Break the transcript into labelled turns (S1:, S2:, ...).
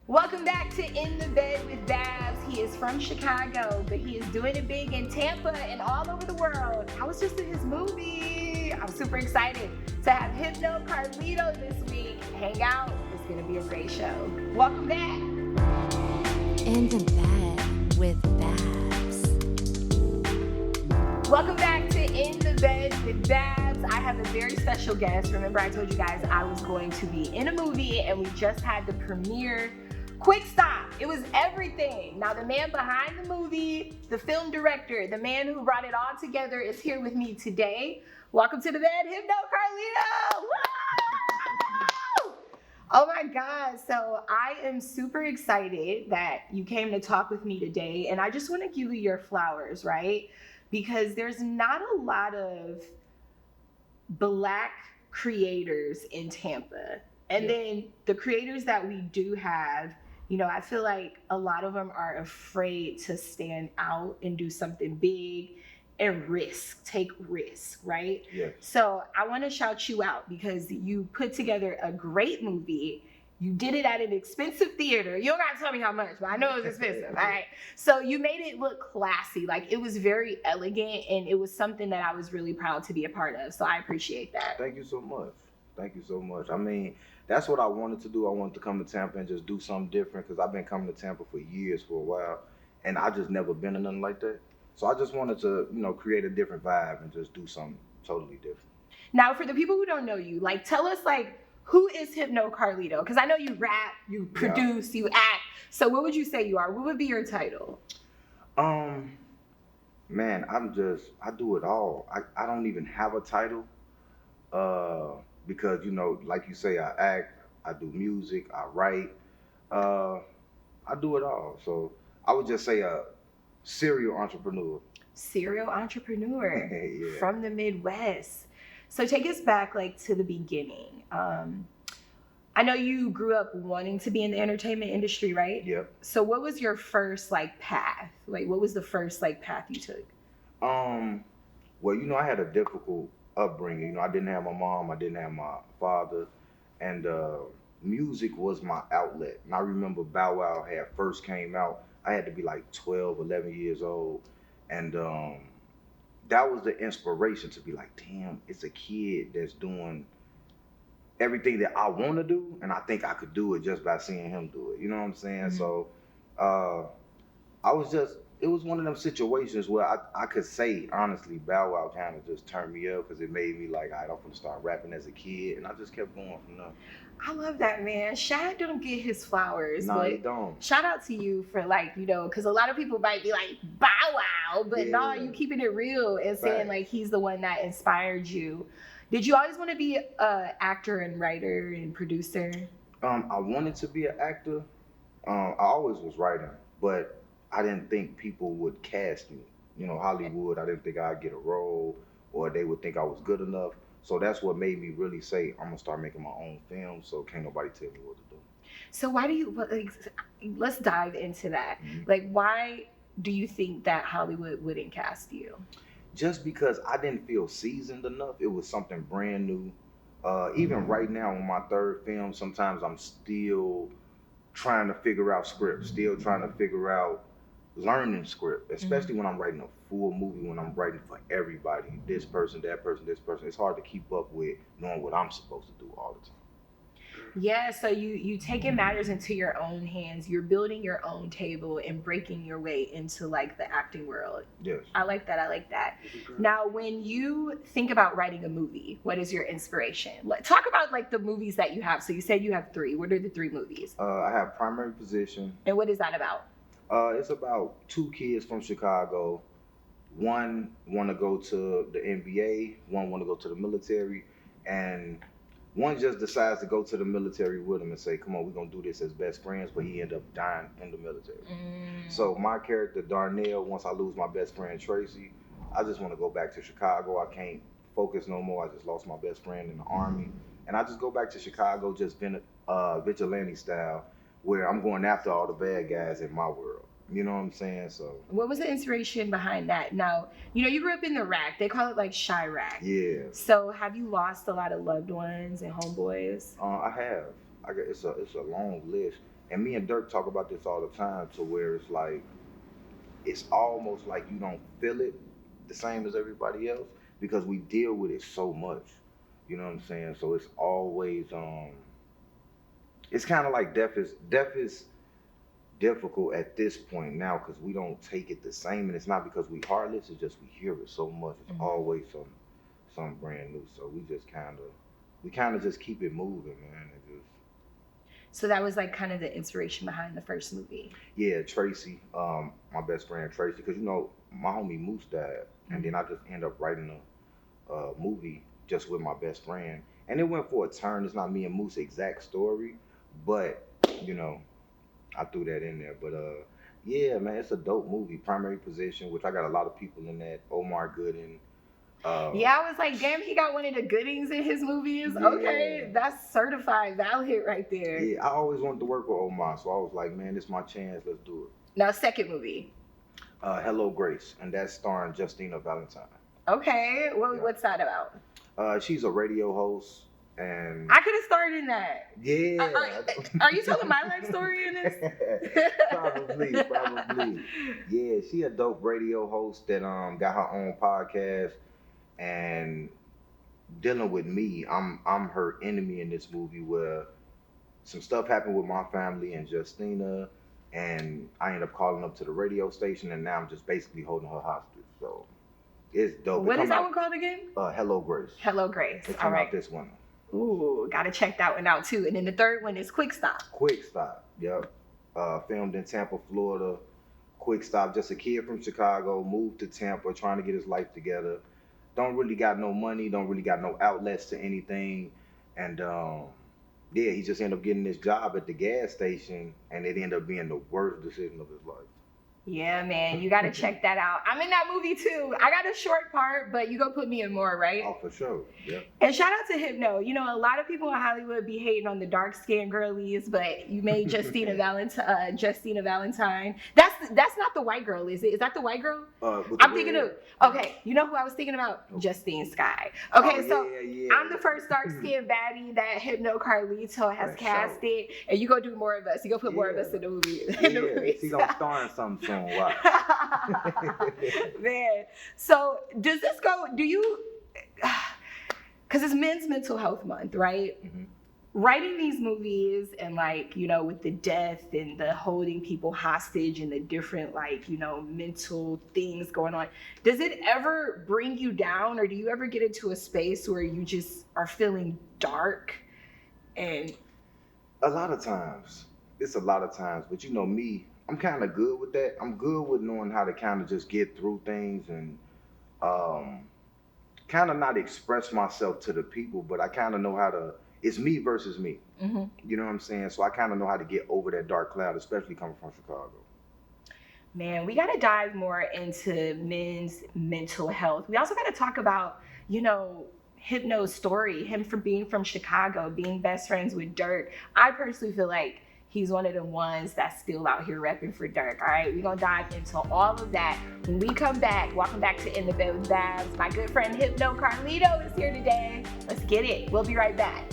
S1: Welcome back to In the Bed with Babs. He is from Chicago, but he is doing it big in Tampa and all over the world. I was just in his movie. I'm super excited to have Hypno Carlito this week. Hang out. It's going to be a great show. Welcome back.
S2: In the Bed with Babs.
S1: Welcome back to In the Bed with Babs. I have a very special guest. Remember, I told you guys I was going to be in a movie, and we just had the premiere. Quick stop. It was everything. Now, the man behind the movie, the film director, the man who brought it all together is here with me today. Welcome to the bed, Hypno Carlito. Woo! Oh my God. So I am super excited that you came to talk with me today. And I just want to give you your flowers, right? Because there's not a lot of Black creators in Tampa. And then the creators that we do have, you know, I feel like a lot of them are afraid to stand out and do something big and take risks, right?
S3: Yes.
S1: So I want to shout you out because you put together a great movie. You did it at an expensive theater. You don't gotta tell me how much, but I know it was expensive, all right? So you made it look classy. Like, it was very elegant, and it was something that I was really proud to be a part of. So I appreciate that.
S3: Thank you so much. Thank you so much. I mean, that's what I wanted to do. I wanted to come to Tampa and just do something different because I've been coming to Tampa for years, for a while, and I just never been in nothing like that. So I just wanted to, you know, create a different vibe and just do something totally different.
S1: Now, for the people who don't know you, like, tell us, like, who is Hypno Carlito? Because I know you rap, you produce, you act. So what would you say you are? What would be your title?
S3: Man, I do it all. I don't even have a title. Because, you know, like you say, I act, I do music, I write, I do it all. So I would just say a serial entrepreneur.
S1: Serial entrepreneur
S3: Yeah.
S1: from the Midwest. So take us back, like, to the beginning. I know you grew up wanting to be in the entertainment industry, right?
S3: Yep.
S1: So what was your first, like, path? Like, what was the first, like, path you took?
S3: Well, you know, I had a difficult upbringing. You know, I didn't have my mom, I didn't have my father, and music was my outlet. And I remember Bow Wow had first came out. I had to be like 12, 11 years old, and that was the inspiration to be like, damn, it's a kid that's doing everything that I want to do, and I think I could do it just by seeing him do it. You know what I'm saying?
S1: Mm-hmm.
S3: So it was one of them situations where I could say, honestly, Bow Wow kind of just turned me up because it made me like, all right, I'm going to start rapping as a kid, and I just kept going from there.
S1: I love that, man. Shad don't get his flowers.
S3: No,
S1: but
S3: you don't.
S1: shout out to you for, like, you know, because a lot of people might be like, Bow Wow, but
S3: Yeah.
S1: no, you keeping it real and saying,
S3: Right.
S1: like, he's the one that inspired you. Did you always want to be an actor and writer and producer?
S3: I wanted to be an actor. I always was writing, but I didn't think people would cast me. You know, Hollywood, I didn't think I'd get a role or they would think I was good enough. So that's what made me really say, I'm gonna start making my own film, so can't nobody tell me what to do.
S1: So why do you, like, let's dive into that.
S3: Mm-hmm.
S1: Like, why do you think that Hollywood wouldn't cast you?
S3: Just because I didn't feel seasoned enough. It was something brand new. Even right now on my third film, sometimes I'm still trying to figure out scripts, still trying to figure out learning script, especially when I'm writing a full movie, when I'm writing for everybody, this person, that person, this person. It's hard to keep up with knowing what I'm supposed to do all the time.
S1: Yeah, so you taking matters into your own hands. You're building your own table and breaking your way into, like, the acting world.
S3: Yes.
S1: I like that. Now, when you think about writing a movie, what is your inspiration? Talk about, like, the movies that you have. So you said you have 3. What are the 3 movies?
S3: I have Primary Position.
S1: And what is that about?
S3: It's about 2 kids from Chicago. One want to go to the NBA, one want to go to the military, and one just decides to go to the military with him and say, come on, we're going to do this as best friends, but he ended up dying in the military. So my character, Darnell, once I lose my best friend, Tracy, I just want to go back to Chicago. I can't focus no more. I just lost my best friend in the Army. And I just go back to Chicago, just vigilante style, where I'm going after all the bad guys in my world. You know what I'm saying? So
S1: what was the inspiration behind that? Now, you know, you grew up in the Rack. They call it, like, Chirac.
S3: yeah,
S1: So have you lost a lot of loved ones and homeboys?
S3: I have. It's a long list. And me and Dirk talk about this all the time, to where it's like, it's almost like you don't feel it the same as everybody else because we deal with it so much. You know what I'm saying? So it's always it's kind of like death is difficult at this point now because we don't take it the same, and it's not because we heartless. It's just we hear it so much. It's always some brand new. So we kind of just keep it moving, man. It just,
S1: So that was like kind of the inspiration behind the first movie.
S3: yeah, Tracy, my best friend Tracy, because you know my homie Moose died, and then I just end up writing a movie just with my best friend, and it went for a turn. It's not me and Moose's exact story, but you know, I threw that in there. But yeah, man, it's a dope movie. Primary Position, which I got a lot of people in that. Omar Gooden.
S1: Yeah, I was like, damn, he got one of the goodings in his movies.
S3: Yeah.
S1: Okay, that's certified valid right there.
S3: Yeah, I always wanted to work with Omar, so I was like, man, this is my chance. Let's do it.
S1: Now, second movie.
S3: Hello Grace, and that's starring Justina Valentine.
S1: Okay,
S3: Yeah.
S1: what's that about?
S3: She's a radio host, and
S1: I could have starred in that.
S3: yeah.
S1: Are you telling my life story in this?
S3: Probably. Yeah, she a dope radio host that got her own podcast, and dealing with me, I'm her enemy in this movie, where some stuff happened with my family and Justina, and I end up calling up to the radio station, and now I'm just basically holding her hostage. So it's dope.
S1: What is that one called again?
S3: Hello Grace.
S1: Hello Grace.
S3: It
S1: All
S3: come
S1: right.
S3: out this winter.
S1: Ooh, gotta check that one out too. And then the third one is Quick Stop.
S3: Quick Stop. Yep. Filmed in Tampa, Florida. Quick Stop. Just a kid from Chicago, moved to Tampa, trying to get his life together. Don't really got no money. Don't really got no outlets to anything. And yeah, he just ended up getting this job at the gas station, and it ended up being the worst decision of his life.
S1: Yeah, man, you gotta check that out. I'm in that movie too. I got a short part, but you gonna put me in more, right?
S3: Oh, for sure. Yep.
S1: And shout out to Hypno. You know, a lot of people in Hollywood be hating on the dark skinned girlies, but you made Justina Valentine. That's not the white girl, is it? Is that the white girl? I'm thinking of. Okay, you know who I was thinking about? Justine Skye. Okay,
S3: yeah.
S1: I'm the first dark skinned baddie that Hypno Carlito has casted, and you gonna do more of us. You gonna put more of us in the movie.
S3: Yeah, she gonna star in something soon. Wow.
S1: Man, so does this go? Do you? Because it's Men's Mental Health Month, right?
S3: Mm-hmm.
S1: Writing these movies and, like, you know, with the death and the holding people hostage and the different, like, you know, mental things going on, does it ever bring you down, or do you ever get into a space where you just are feeling dark? And
S3: A lot of times, but you know me, I'm kind of good with that. I'm good with knowing how to kind of just get through things and kind of not express myself to the people, but I kind of know how to. It's me versus me.
S1: mm-hmm.
S3: You know what I'm saying? So I kind of know how to get over that dark cloud, especially coming from Chicago.
S1: Man, we got to dive more into men's mental health. We also got to talk about, you know, Hypno's story, him from being from Chicago, being best friends with Dirk. I personally feel like he's one of the ones that's still out here repping for Dirk. All right, we're gonna dive into all of that when we come back. Welcome back to In the Bed with Babs. My good friend Hypno Carlito is here today. Let's get it. We'll be right back.